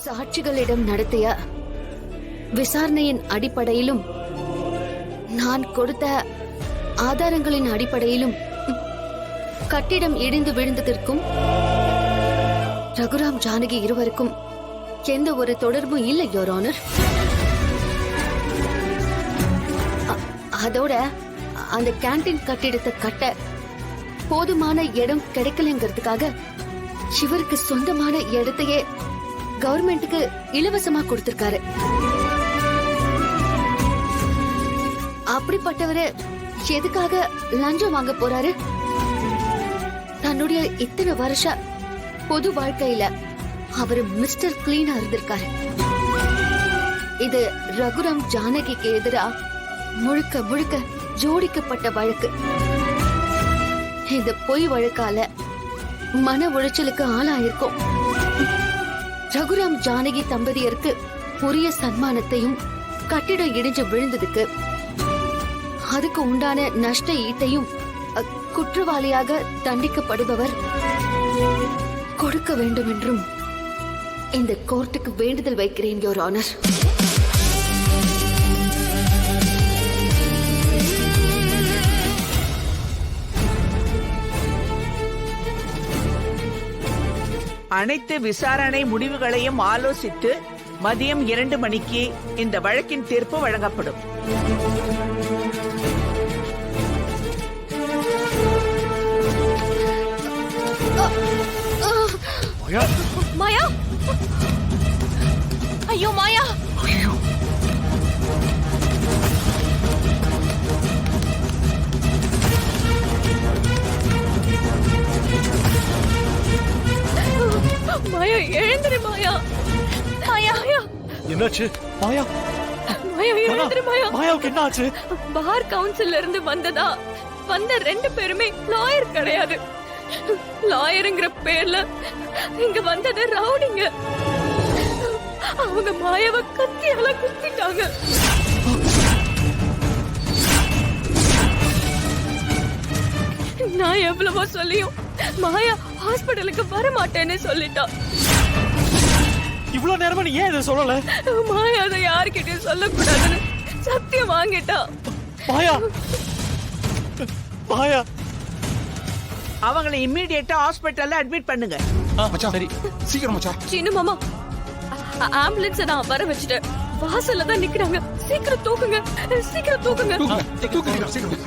சாட்சிகளிடம் நடத்திய விசாரணையின் அடிப்படையிலும் நான் கொடுத்த ஆதாரங்களின் அடிப்படையிலும் கட்டிடம் இடிந்து விழுந்ததற்கும் ரகுராம் ஜானகி இருவருக்கும் எந்த ஒரு தொடர்பும் இல்லை யோர் ஆனர். அதோட அந்த கேண்டீன் கட்டிடத்தை கட்ட போதுமான இடம் கிடைக்கலங்கிறதுக்காக இவருக்கு சொந்தமான இடத்தையே கவர்மெண்ட்டுக்கு இலவசமா கொடுத்திருக்காரு. அப்படிப்பட்டவரு எதுக்காக லஞ்சம் வாங்க போறாரு? தன்னுடைய இத்தனை வருஷ பொது வாழ்க்கையில அவரு மிஸ்டர் கிளீனா இருந்திருக்காரு. இது ரகுராம் ஜானகிக்கு எதிரா முழுக்க முழுக்க ஜோடிக்கப்பட்ட வழக்கு. இந்த பொய் வழக்கால மன உளைச்சலுக்கு ஆளாயிருக்கும். ரகுராம் ஜானகி தம்பதியருக்கு உரிய சன்மானத்தையும் கட்டிடம் இடிஞ்சு விழுந்ததுக்கு அதுக்கு உண்டான நஷ்ட ஈட்டையும் குற்றவாளியாக தண்டிக்கப்படுபவர் கொடுக்க வேண்டும் என்றும் இந்த கோர்ட்டுக்கு வேண்டுதல் வைக்கிறேன் யோர் ஆனர். அனைத்து விசாரணை முடிவுகளையும் ஆலோசித்து மதியம் 2 மணிக்கு இந்த வழக்கின் தீர்ப்பு வழங்கப்படும். மாயா, ஐயோ மாயா, ஐயோ மாயா, எழுந்திரு மாயா. மாயா, என்னாச்சு மாயா? மாயா எழுந்திரு மாயா. மாயாவுக்கு என்ன ஆச்சு? பார் கவுன்சில்ல இருந்து வந்த 2 பேருமே லாயர் கிடையாது. லாயருங்கிற பேர்ல இங்க வந்தது ரவுடிங்க. அவங்க மாயாவை கத்தியால குத்திட்டாங்க. நான் எவ்வளவோ சொல்லியும் மாயா ஹாஸ்பிடலுக்கு வர மாட்டேன்னு சொல்லிட்டா. இவ்வளவு நேரமா நீ ஏன் இதை சொல்லல? மாயா அதை யாருக்கிட்டையும் சொல்லக்கூடாதுன்னு சத்தியம் வாங்கிட்டா. மாயா, மாயா, அவங்களை இம்மீடியட்டா ஹாஸ்பிடல்ல அட்மிட் பண்ணுங்க. மச்சான் சரி, சீக்கிரம் மச்சான். சின்ன மாமா, ஆம்புலன்ஸ நான் வர வச்சுட்டேன். வாசல்ல தான் நிக்கிறாங்க. சீக்கிரம் தூக்குங்க, சீக்கிரம் தூக்குங்க. தூக்குங்க, சீக்கிரம்.